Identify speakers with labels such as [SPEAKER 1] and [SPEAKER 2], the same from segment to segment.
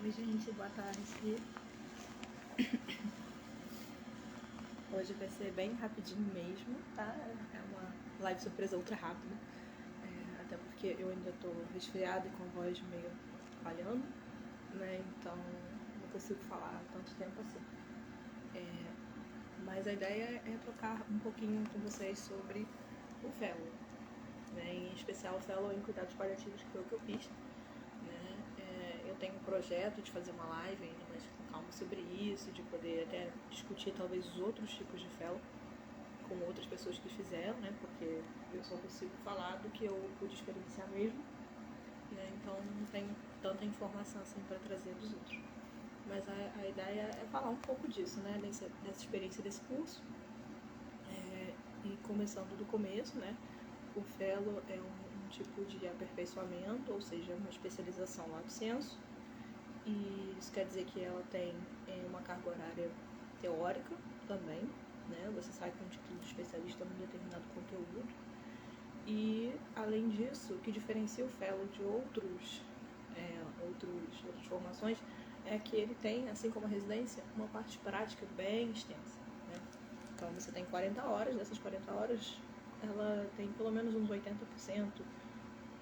[SPEAKER 1] Oi gente, boa tarde. Hoje vai ser bem rapidinho mesmo, tá? É uma live surpresa ultra rápida. Até porque eu ainda tô resfriada e com a voz meio falhando, né? Então não consigo falar tanto tempo assim. Mas a ideia é trocar um pouquinho com vocês sobre o fellow, né? Em especial o fellow em cuidados paliativos, que foi o que eu fiz. Eu tenho um projeto de fazer uma live ainda mais com calma sobre isso, de poder até discutir talvez os outros tipos de fellow com outras pessoas que fizeram, né? Porque eu só consigo falar do que eu pude experienciar mesmo, né? Então não tenho tanta informação assim para trazer dos outros. Mas a ideia é falar um pouco disso, né? Dessa experiência desse curso. E começando do começo, né? O fellow é um tipo de aperfeiçoamento, ou seja, uma especialização lato sensu. E isso quer dizer que ela tem uma carga horária teórica também, né? Você sai com um título de especialista num determinado conteúdo. E, além disso, o que diferencia o fellow de outras formações é que ele tem, assim como a residência, uma parte prática bem extensa, né? Então, você tem 40 horas, dessas 40 horas, ela tem pelo menos uns 80%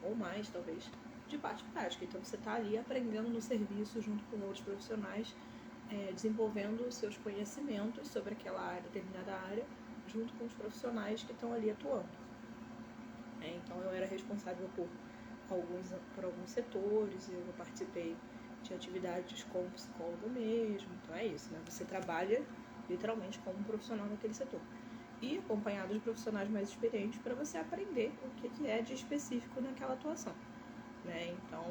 [SPEAKER 1] ou mais, talvez, de parte prática. Então, você está ali aprendendo no serviço junto com outros profissionais, desenvolvendo os seus conhecimentos sobre aquela área, determinada área, junto com os profissionais que estão ali atuando. Então, eu era responsável por alguns setores, eu participei de atividades como psicóloga mesmo. Então, é isso, né? Você trabalha literalmente como um profissional naquele setor. E acompanhado de profissionais mais experientes para você aprender o que é de específico naquela atuação, né? Então,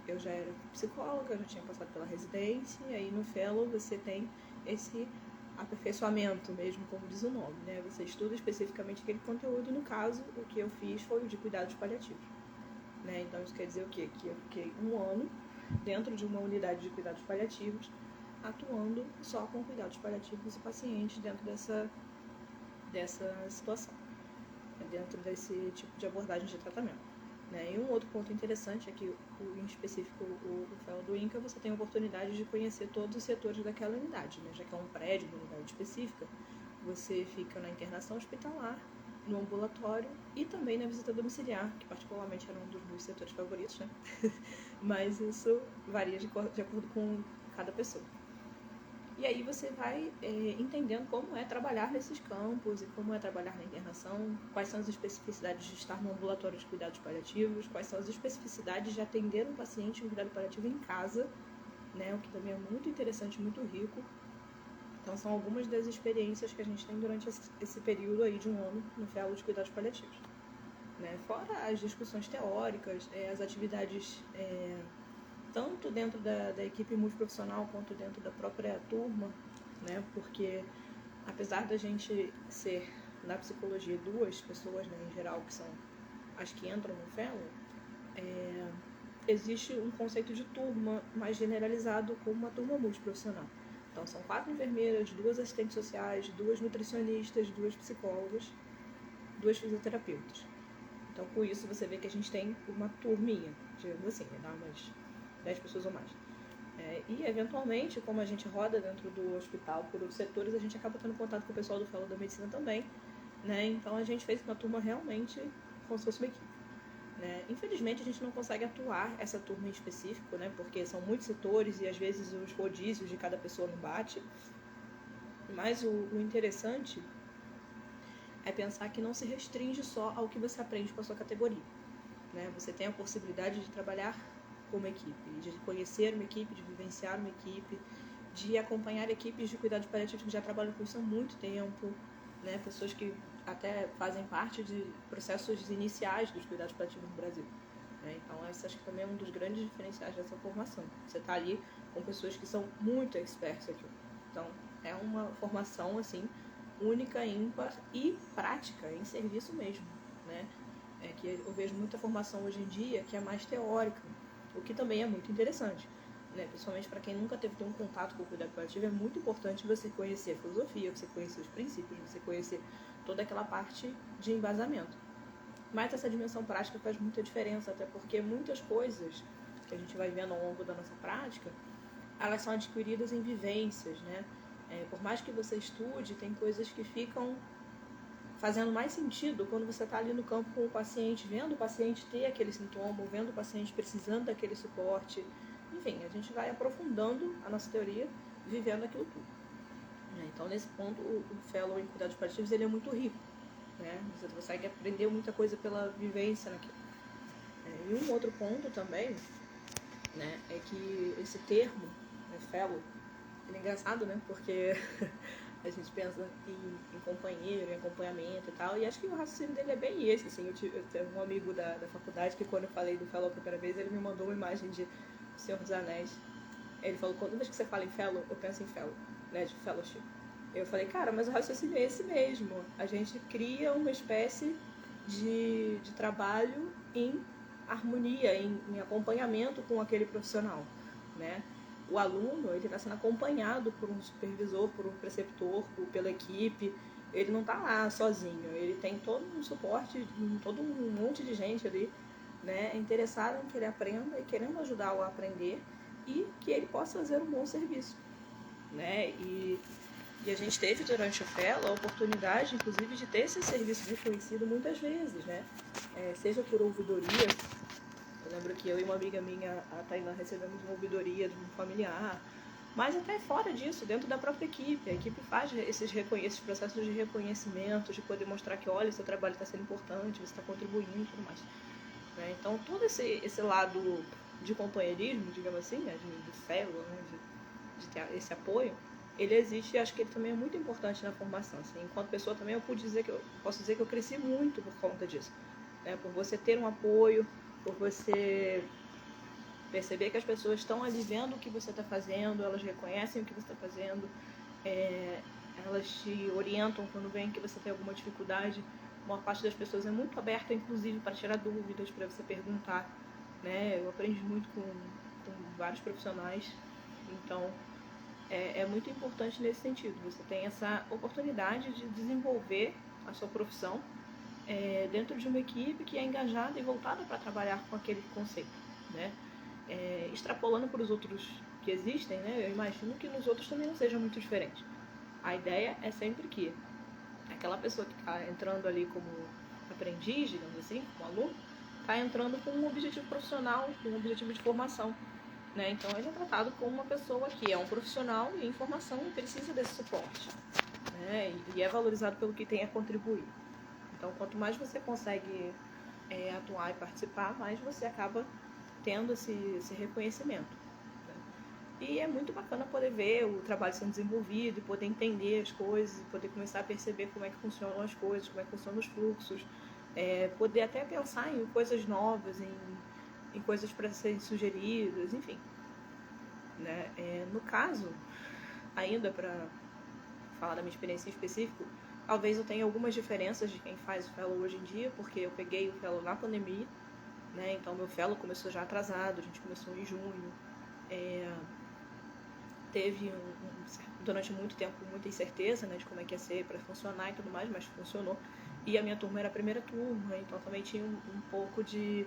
[SPEAKER 1] eu já era psicóloga, já tinha passado pela residência, e aí no fellow você tem esse aperfeiçoamento mesmo, como diz o nome, né? Você estuda especificamente aquele conteúdo. No caso, o que eu fiz foi o de cuidados paliativos, né? Então isso quer dizer o quê? Que eu fiquei 1 ano dentro de uma unidade de cuidados paliativos, atuando só com cuidados paliativos e pacientes dentro dessa situação, dentro desse tipo de abordagem de tratamento, né? E um outro ponto interessante é que, em específico, o fellow do INCA, você tem a oportunidade de conhecer todos os setores daquela unidade, né? Já que é um prédio, uma unidade específica, você fica na internação hospitalar, no ambulatório e também na visita domiciliar, que particularmente era um dos meus setores favoritos, né? Mas isso varia de acordo com cada pessoa. E aí você vai entendendo como é trabalhar nesses campos e como é trabalhar na internação, quais são as especificidades de estar no ambulatório de cuidados paliativos, quais são as especificidades de atender um paciente em cuidado paliativo em casa, né, o que também é muito interessante, muito rico. Então são algumas das experiências que a gente tem durante esse período aí de 1 ano no fellow de cuidados paliativos, né? Fora as discussões teóricas, as atividades tanto dentro da equipe multiprofissional quanto dentro da própria turma, né? Porque apesar da gente ser, na psicologia, 2 pessoas, né, em geral, que são as que entram no fellow, existe um conceito de turma mais generalizado como uma turma multiprofissional. Então são 4 enfermeiras, 2 assistentes sociais, 2 nutricionistas, 2 psicólogas, 2 fisioterapeutas. Então com isso você vê que a gente tem uma turminha, digamos assim, dá umas 10 pessoas ou mais. E eventualmente, como a gente roda dentro do hospital por outros setores, a gente acaba tendo contato com o pessoal do fellow da medicina também, né? Então a gente fez uma turma realmente como se fosse uma equipe, né? Infelizmente a gente não consegue atuar essa turma em específico, né? Porque são muitos setores e às vezes os rodízios de cada pessoa não bate. Mas o interessante é pensar que não se restringe só ao que você aprende com a sua categoria, né? Você tem a possibilidade de trabalhar com uma equipe, de conhecer uma equipe, de vivenciar uma equipe, de acompanhar equipes de cuidados paliativos que já trabalham com isso há muito tempo, né? Pessoas que até fazem parte de processos iniciais dos cuidados paliativos no Brasil, né? Então, esse acho que também é um dos grandes diferenciais dessa formação. Você está ali com pessoas que são muito expertas aqui. Então, é uma formação, assim, única, ímpar e prática, em serviço mesmo, né? Que eu vejo muita formação hoje em dia que é mais teórica, o que também é muito interessante, né? Principalmente para quem nunca teve um contato com o cuidado paliativo, é muito importante você conhecer a filosofia, você conhecer os princípios, você conhecer toda aquela parte de embasamento. Mas essa dimensão prática faz muita diferença, até porque muitas coisas que a gente vai vendo ao longo da nossa prática, elas são adquiridas em vivências, né? Por mais que você estude, tem coisas que ficam fazendo mais sentido quando você está ali no campo com o paciente, vendo o paciente ter aquele sintoma, vendo o paciente precisando daquele suporte. Enfim, a gente vai aprofundando a nossa teoria, vivendo aquilo tudo. Então, nesse ponto, o fellow em cuidados paliativos ele é muito rico, né? Você consegue aprender muita coisa pela vivência naquilo. E um outro ponto também, né, é que esse termo, né, fellow, ele é engraçado, né? Porque a gente pensa em companheiro, em acompanhamento e tal, e acho que o raciocínio dele é bem esse, assim. Eu tive um amigo da faculdade que, quando eu falei do fellow a primeira vez, ele me mandou uma imagem de Senhor dos Anéis. Ele falou, toda vez que você fala em fellow, eu penso em fellow, né, de fellowship. Eu falei, cara, mas o raciocínio é esse mesmo. A gente cria uma espécie de trabalho em harmonia, em acompanhamento com aquele profissional, né? O aluno, ele está sendo acompanhado por um supervisor, por um preceptor, pela equipe. Ele não está lá sozinho, ele tem todo um suporte, todo um monte de gente ali, né, interessada em que ele aprenda e querendo ajudá-lo a aprender e que ele possa fazer um bom serviço, né? E a gente teve durante o fellow a oportunidade, inclusive, de ter esse serviço reconhecido muitas vezes, né? Seja por ouvidoria. Eu lembro que eu e uma amiga minha, a Tainá, recebemos uma ouvidoria de um familiar, mas até fora disso, dentro da própria equipe. A equipe faz esses processos de reconhecimento, de poder mostrar que, olha, seu trabalho está sendo importante, você está contribuindo e tudo mais, né? Então, todo esse lado de companheirismo, digamos assim, né, de fellow, né, de ter esse apoio, ele existe, e acho que ele também é muito importante na formação. Assim, enquanto pessoa também eu posso dizer que eu cresci muito por conta disso, né? Por você ter um apoio, por você perceber que as pessoas estão ali vendo o que você está fazendo, elas reconhecem o que você está fazendo, elas te orientam quando veem que você tem alguma dificuldade. Uma parte das pessoas é muito aberta, inclusive, para tirar dúvidas, para você perguntar, né? Eu aprendi muito com vários profissionais, então é muito importante nesse sentido. Você tem essa oportunidade de desenvolver a sua profissão dentro de uma equipe que é engajada e voltada para trabalhar com aquele conceito, né? Extrapolando para os outros que existem, né? Eu imagino que nos outros também não seja muito diferente. A ideia é sempre que aquela pessoa que está entrando ali como aprendiz, digamos assim, como aluno, está entrando com um objetivo profissional, com um objetivo de formação, né? Então ele é tratado como uma pessoa que é um profissional e em formação e precisa desse suporte, né? E é valorizado pelo que tem a contribuir. Então, quanto mais você consegue atuar e participar, mais você acaba tendo esse reconhecimento, né? E é muito bacana poder ver o trabalho sendo desenvolvido, e poder entender as coisas, poder começar a perceber como é que funcionam as coisas, como é que funcionam os fluxos, poder até pensar em coisas novas, em coisas para serem sugeridas, enfim, né? No caso, ainda para falar da minha experiência em específico, talvez eu tenha algumas diferenças de quem faz o fellow hoje em dia, porque eu peguei o fellow na pandemia, né? Então meu fellow começou já atrasado, a gente começou em junho, teve durante muito tempo muita incerteza, né, de como é que ia ser para funcionar e tudo mais, mas funcionou. E a minha turma era a primeira turma, então também tinha um pouco de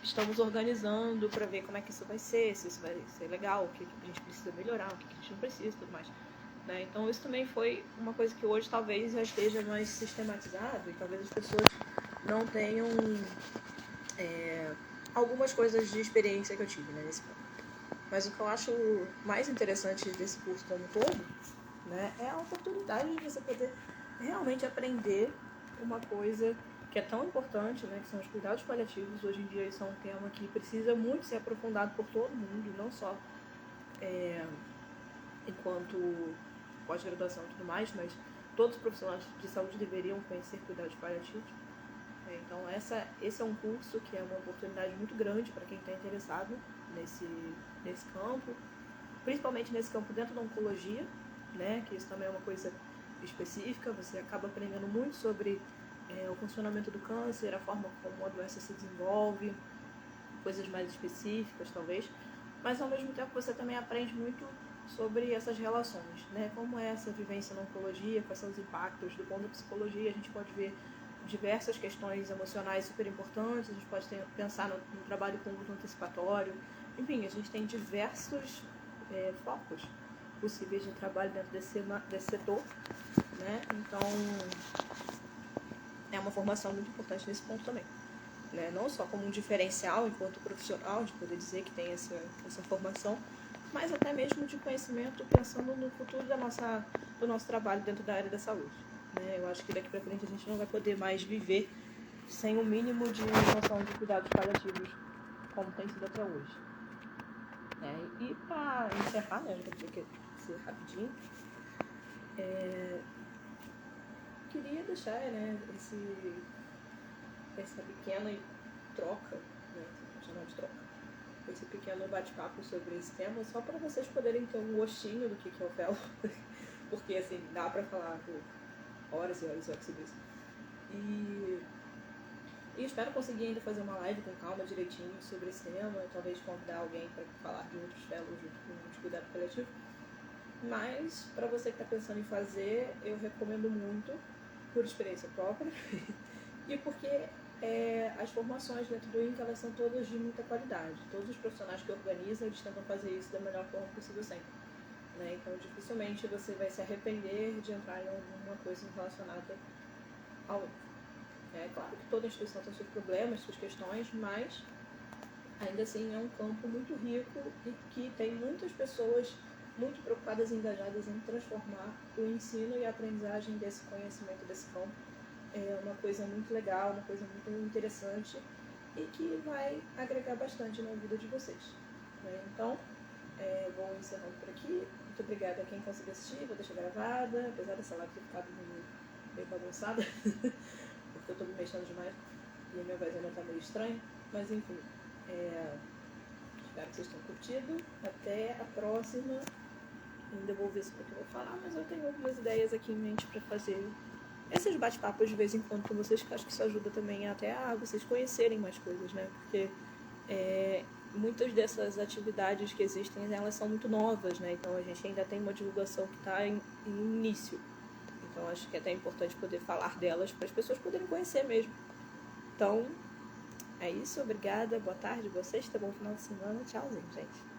[SPEAKER 1] estamos organizando para ver como é que isso vai ser, se isso vai ser legal, o que a gente precisa melhorar, o que a gente não precisa e tudo mais, né? Então isso também foi uma coisa que hoje talvez já esteja mais sistematizado e talvez as pessoas não tenham algumas coisas de experiência que eu tive, né, nesse ponto. Mas o que eu acho mais interessante desse curso como um todo, né, é a oportunidade de você poder realmente aprender uma coisa que é tão importante, né, que são os cuidados paliativos. Hoje em dia isso é um tema que precisa muito ser aprofundado por todo mundo, não só enquanto pós-graduação e tudo mais, mas todos os profissionais de saúde deveriam conhecer cuidados paliativos. Então esse é um curso que é uma oportunidade muito grande para quem está interessado nesse campo, principalmente nesse campo dentro da oncologia, né, que isso também é uma coisa específica. Você acaba aprendendo muito sobre o funcionamento do câncer, a forma como a doença se desenvolve, coisas mais específicas talvez, mas ao mesmo tempo você também aprende muito sobre essas relações, né, como é essa vivência na oncologia, quais são os impactos do ponto da psicologia. A gente pode ver diversas questões emocionais super importantes, a gente pode pensar no trabalho com luto antecipatório, enfim, a gente tem diversos focos possíveis de trabalho dentro desse setor, né? Então, é uma formação muito importante nesse ponto também, né? Não só como um diferencial enquanto profissional, de poder dizer que tem essa formação, mas até mesmo de conhecimento pensando no futuro do nosso trabalho dentro da área da saúde, né? Eu acho que daqui para frente a gente não vai poder mais viver sem o mínimo de noção de cuidados paliativos como tem sido até hoje, né? E para encerrar, né, eu já tinha que ser rapidinho, queria deixar, né, essa pequena troca, né, vamos chamar de troca, esse pequeno bate-papo sobre esse tema, só para vocês poderem ter um gostinho do que é o fellow, porque assim, dá para falar por horas e horas e horas sobre isso. E espero conseguir ainda fazer uma live com calma, direitinho, sobre esse tema, talvez convidar alguém para falar de outros fellows junto com os cuidados paliativos. Mas, para você que está pensando em fazer, eu recomendo muito, por experiência própria, e porque as formações dentro do INCA, elas são todas de muita qualidade. Todos os profissionais que organizam, eles tentam fazer isso da melhor forma possível sempre, né? Então, dificilmente você vai se arrepender de entrar em alguma coisa relacionada ao INCA. É claro que toda instituição tem seus problemas, suas questões, mas ainda assim é um campo muito rico e que tem muitas pessoas muito preocupadas e engajadas em transformar o ensino e a aprendizagem desse conhecimento desse campo. É uma coisa muito legal, uma coisa muito interessante e que vai agregar bastante na vida de vocês, né? Então, vou encerrando por aqui. Muito obrigada a quem conseguiu assistir, vou deixar gravada, apesar dessa live ter ficado meio bagunçada, porque eu estou me mexendo demais e a minha voz ainda está meio estranha, mas enfim, espero que vocês tenham curtido. Até a próxima. Ainda vou ver sobre o que eu vou falar, mas eu tenho algumas ideias aqui em mente para fazer esses bate-papos de vez em quando com vocês, que acho que isso ajuda também até a vocês conhecerem mais coisas, né? Porque muitas dessas atividades que existem, elas são muito novas, né? Então a gente ainda tem uma divulgação que está em início. Então acho que é até importante poder falar delas para as pessoas poderem conhecer mesmo. Então, é isso. Obrigada. Boa tarde a vocês. Tá bom final de semana. Tchauzinho, gente.